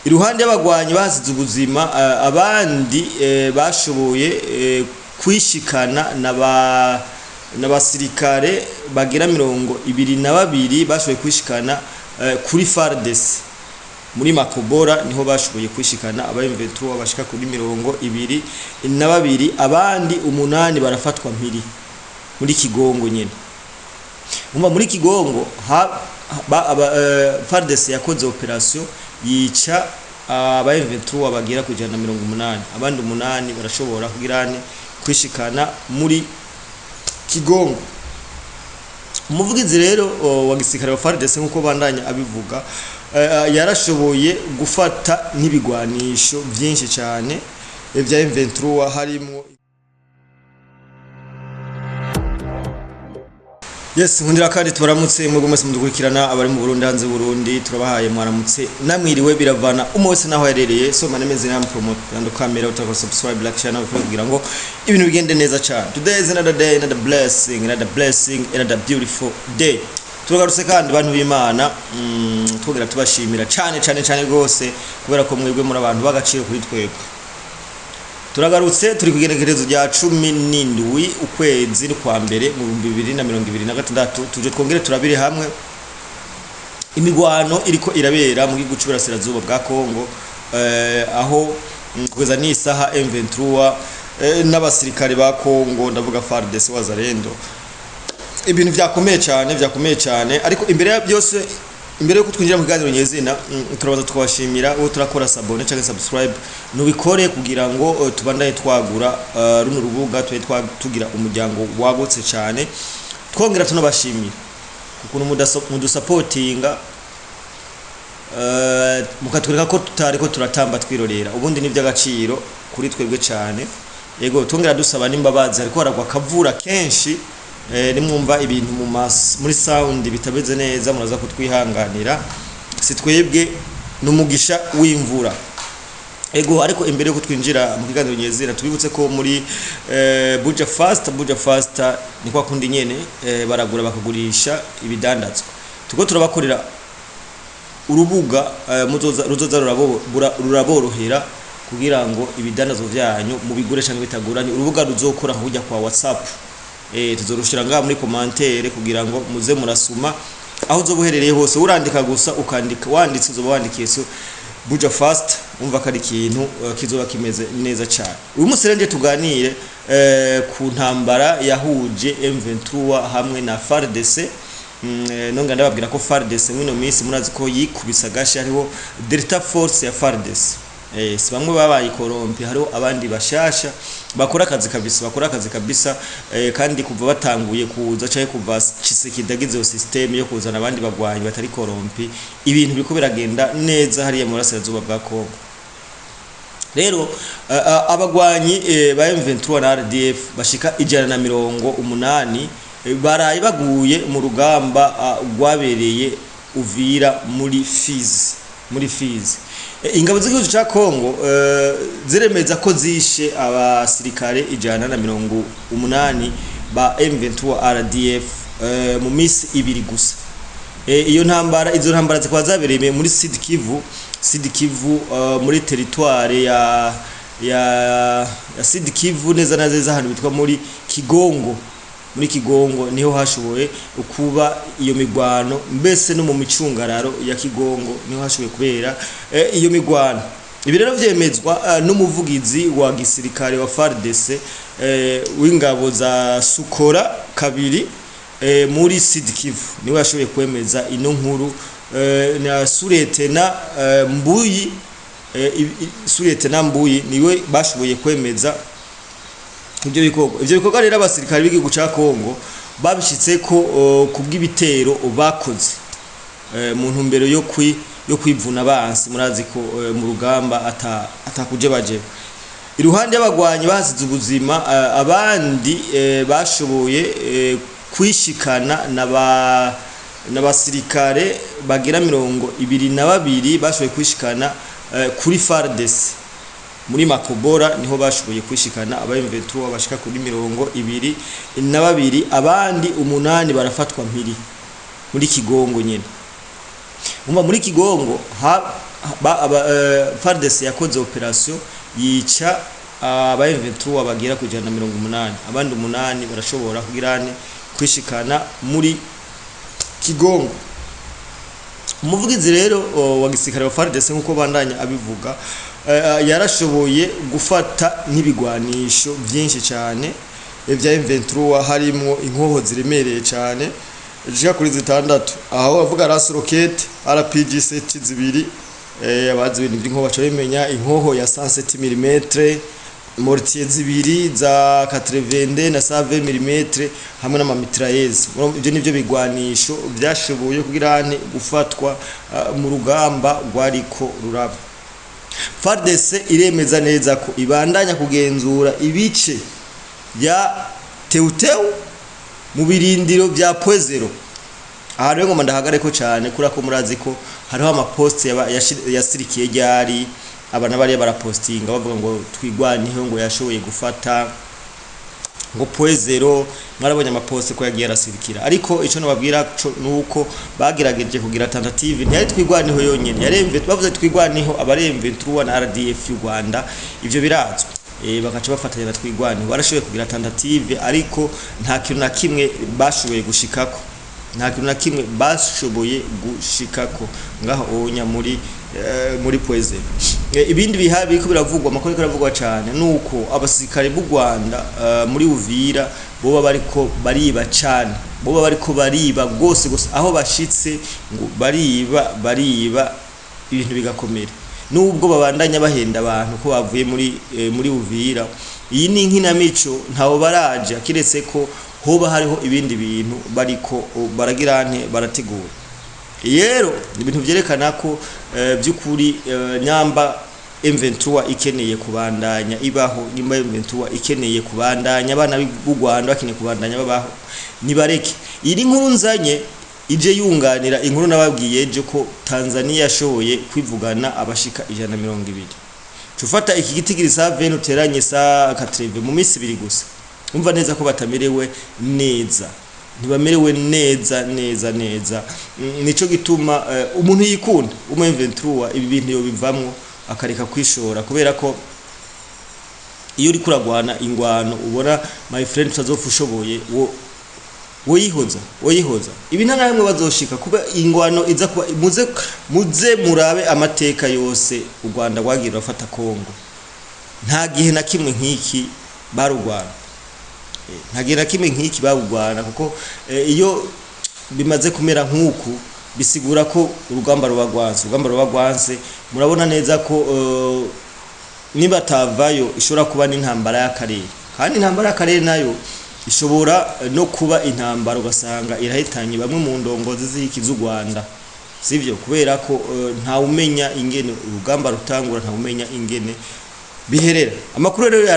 iruhande y'abagwanyi basize ubuzima abandi bashoboye kwishikana n'abasirikare bagira 22 bashoboye kwishikana kuri FARDC muri Makobora niho bashoboye kwishikana aba M23 bashika kuri 22 abandi 8 barafatwa mpiri muri Kigongo nyene. Umva muri Kigongo FARDC yakoze operation yica aba M23 bagira kujana 180 abandi 8 barashobora kugirane kwishikana muri Kigongo. Umuvugizi rero wa gisirikare wa FARDC nkuko bandanya abivuga yarashoboye gufata n'ibigwanisho byinshi cyane bya M23 harimo Yes, nkundira kandi tubaramutse mwebwe mwese mudukurikirana abari mu Burundi hanze Burundi turabahaye mwaramutse namwiriwe biravana umwese naho yarereye so manemeze na promote ndo kamera utako subscribe like channel kugira ngo ibintu bigende neza cyane. Today is another day, another blessing, another beautiful day. Turagarutse kandi abantu b'Imana twogera tubashimira cyane rwose kubera ko mwebwe muri abantu bagaciro kuri twebwe. Turagarutse turi kugenekerezo rya 17 ukwezi ni kwa mbere mu 2026 tuje twongere turabire hamwe imigwano iriko irabera mu gihugu cy'Uburasirazuba bwa Kongo aho kugeza ni isaha M23 n'abasirikare ba Kongo ndavuga FARDC wazarendo ibintu byakomeye cyane ariko imbere ya byose imbere yo kutwinjira mu kiganiro nyezina turabaza twabashimira uwo turakora sabone cyangwa subscribe nubikore kugira ngo tubandaye twagura runo rubuga tugira umuryango wagutse cyane twongera tunabashimira kuko mudusupportinga mukatwereka ko tutariko turatamba twirorera ubundi ni by'agaciro kuri twebwe cyane yego twongera dusaba nimbabazi ariko haragwa kavura kenshi nimwumva ibintu muri sound bitabeze neza muraza kutwihanganira si twebwe numugisha w'imvura ego ariko imbere yo kutwinjira mu kiganiro nyezira tubibutse ko muri Buja Fast ni kwa kundi nyene baragura bakagurisha ibidandazwa tuko turabakorera urubuga ruzoza ruraborohera kugira ngo ibidandazwa byanyu mubigure cyangwa bitaguranye urubuga ruzokora kujya kwa WhatsApp tuzorushira ngaha muri commentaire kugira ngo muze murasuma aho uzobuherereye hose urandika gusa ukandika wanditse uzoba wandikiye so Buja Fast umva kari kintu kizoba kimeze neza cyane. Uyu muserenge tuganire ku ntambara yahuje M23 hamwe na FARDC nonga ndababwira ko FARDC mwino minsi murazi ko yikubisa gashi hariho Delta Force ya FARDC si bamwe babaye korompi hariho abandi bashasha bakora akazi kabisa kandi kuva batanguye kuza cyaye kuva Tshisekedi yo system yo kuzana abandi bagwanyi batari korompi ibintu biko biragenda neza hariya mu Burasirazuba bwa Kongo. Rero abagwanyi ba M23 na RDF bashika 180 baraye baguye mu rugamba rwabereye Uvira muri Fizi. Ingabo z'igihugu cya Kongo ziremeza ko zishe abasirikare 180 ba M23 RDF mu minsi 2 gusa. Izo ntambara zikaba zabereye muri Sud Kivu muri territoire ya Sud Kivu neza ahantu bitwa muri Kigongo niho hashoboye kuba iyo migwano mbese no mu micungararo ya Kigongo niho hashoboye kubera iyo migwano. Ibi rero vyemezwa n'umuvugizi wa gisirikare wa FARDC w'ingabo za Sukora kabiri muri Sud Kivu niwe yashoboye kwemeza ino nkuru na Suretena Mbuyi niwe bashoboye kwemeza ibyo bikorwa rero abasirikare b'igihugu cya Kongo babishitse ko kubw'ibitero bakoze mu ntumbero yo kwivuna abansi murazi ko mu rugamba atakuje baje iruhande y'abagwanyi basize ubuzima abandi bashoboye kwishikana n'abasirikare bagira 22 bashoboye kwishikana kuri FARDC muri Makobora niho bashoboye kwishikana aba M23 bashika kuri 22 abandi 8 barafatwa mpiri muri Kigongo nyene. Umva muri Kigongo FARDC yakoze operation yica aba M23 bagira ku 180 abandi 8 barashobora kugirane kwishikana muri Kigongo. Umuvugizi rero wa gisirikare wa FARDC nkuko bandanya abivuga yarashoboye gufata n'ibigwanisho byinshi cyane bya M23 harimo inkoho ziremereye cyane zishika kuri 6 aho avuga ras rocket RPG set zibiri abazi ibintu by'inkoho baco bimenya inkoho ya 107 mm mortier zibiri za 80 na 120 mm hamwe n'amamitrailleuses. Ibyo nivyo bigwanisho byashoboye kugirane gufatwa mu rugamba rwariko ruraba. FARDC iremeza neza ko ibandanya kugenzura ibice ya Teuteu mu birindiro bya Poezero. Aha rero ngo ndahagareko cyane kurako murazi ko hariho amaposte yasirikiye ryari abana bari barapostinga bavuga ngo twigwaniho ngo yashoboye gufata ngo Poezero mwarabonye amaposte ko yagiye arasirikira, ariko ico nababwira nuko bagerageje kugira tentative ntiyari twigwaniho yonyene yaremve bavuze twigwaniho abaremve Truwa na RDF y'u Rwanda ivyo birazwe bakaca bafatanya na twigwaniho barashoboye kugira tentative ariko nta kintu na kimwe bashoboye gushikako ngaho onya muri Poezero. Ibindi bihabi ko biravugwa amakuru karavugwa cyane nuko abasirikare b'u Rwanda muri Uvira boba bariko bariba cyane bariko bariba gose aho bashitse ngo bariba ibintu bigakomera nubwo babandanya bahenda abantu ko bavuye muri Uvira. Iyi ni inkinamico ntawo baraje kiretse ko hoba hariho ibindi bintu bariko baragirante barategura. Yero ibintu byerekana ko byukuri nyamba M23 ikeneye kubandanya ibaho, nyamba M23 ikeneye kubandanya abana b'u Rwanda bakeneye kubandanya babaho nibareke. Iri nkuru nzanye ije yunganira inkuru nababwiye je ko Tanzania yashoboye kwivugana abashika 120. Tufata iki gitigiri sa 20 uteranye sa 80 mu minsi 2 gusa. Umva neza ko batamerewe neza. Ntibamerewe neza. Nico gituma umuntu yikunda M23 ibi bintu yo bivamwo akareka kwishora kubera ko iyo uri kuragwana ingwano ubona my friend tazofushoboye woyihoza ibi nta namwe bazoshika kuba ingwano iza kuba muze murabe amateka yose u Rwanda rwagira rafata Kongo nta gihe na kimwe nk'iki barugwana ntagira kimwe nk'iki babugwana kuko iyo bimaze kumera nk'uku bisigura ko urugamba rubagwanse murabona neza ko niba tavayo ishobora kuba n'intambara y'akarere kandi intambara y'akarere nayo ishobora no kuba intambara ugasanga irahitanye bamwe mu ndongozi z'ikizu Rwanda sivyo kubera ko nta umenya ingene urugamba rutangura nta umenya ingene biherera. Amakuru rero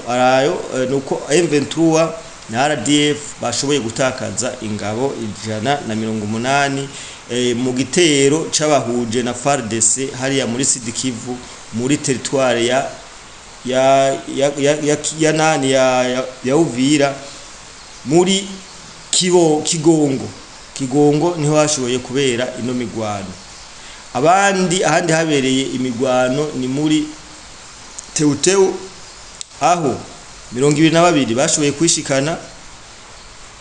arayo nuko M23 na RDF bashoboye gutakaza ingabo 180 mu gitero c'abahuje na FARDC hariya muri Sud Kivu muri territoire ya Uvira muri Kigongo niho hashoboye kubera ino migwano. Ahandi habereye imigwano ni muri Teuteu aho 22 bashoboye kwishikana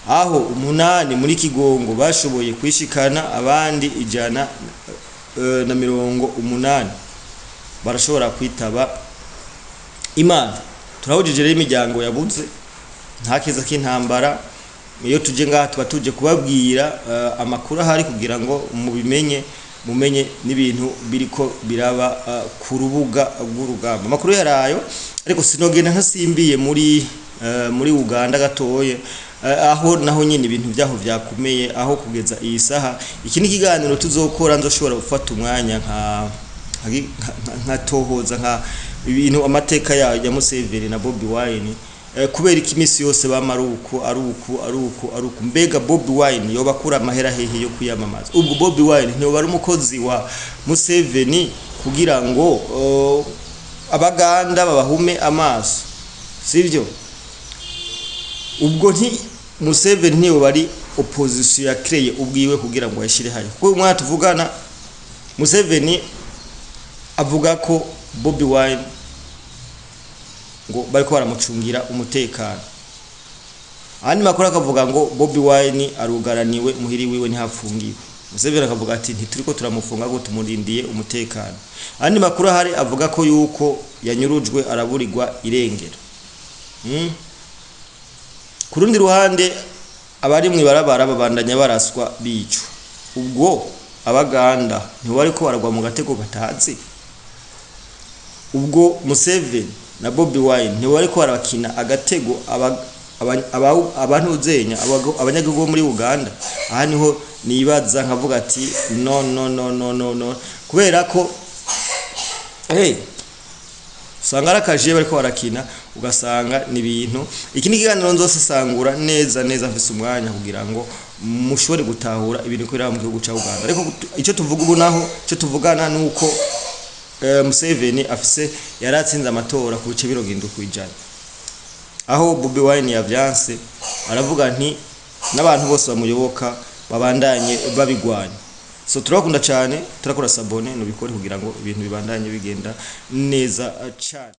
aho 8 muri Kigongo bashoboye kwishikana abandi 180 barashobora kwitaba Imana. Turahujije rero imiryango yabuze nta kiza k'intambara iyo tuje ngaha tuba tuje kubabwira amakuru ahari kugira ngo mumenye n'ibintu biriko biraba ku rubuga rw'urugamba. Amakuru yarayo ariko sinogenda ntasimbiye muri Uganda gatoye aho naho nyine ibintu byaho byakomeye aho kugeza iyi saha. Iki ni kiganiro tuzokora nzoshobora gufata umwanya nka tohoza nka ibintu amateka ya Museveni na Bobi Wine kubera ikimisi yose bamaruko aruko mbega Bobi Wine yoba kura amahera hehe yo kuyamamaza. Ubwo Bobi Wine ntiyo bari umukozi wa Museveni kugira ngo abaganda babahume amaso sivyo. Ubwo nti Museveni ntiyo bari opposition ya creye ubwiwe kugira ngo yashire hayo kuko umwana tuvugana Museveni avuga ko Bobi Wine ngo bariko baramucungira umutekano. Ahandi makuru akavuga ngo Bobi Wine arugaraniwe muhiri wiwe ntihapfungiwe. Museveni akavuga ati ntituriko turamufunga ngo tumurindiye umutekano. Ahandi makuru hari avuga ko yuko yanyurujwe araburirwa irengero. Ku rundi ruhande abari mwibarabara babandanya baraswa bicwa. Ubwo abaganda ntibariko baragwa mu gatego batazi. Ubwo Museveni na Bobi Wine ntibariko barakina agatego abantu uzenya abanyagihugu muri Uganda. Aha niho nibaza nkavuga ati no kubera ko usanga arakaje bariko barakina ugasanga ni ibintu ikindi kiganiro nzose sangura neza mfise umwanya kugira ngo mushobore gutahura ibintu ko mu gihugu ca Uganda. Ariko ico tuvuga ubu naho ico tuvugana nuko Museveni afise yaratsinze amatora ku bice 70%. Aho Bobi Wine yavyanse aravuga nti n'abantu bose bamuyoboka babandanye babigwanya. So turakunda cyane turakora sabone no bikore kugira ngo ibintu bibandanye bigenda neza cyane.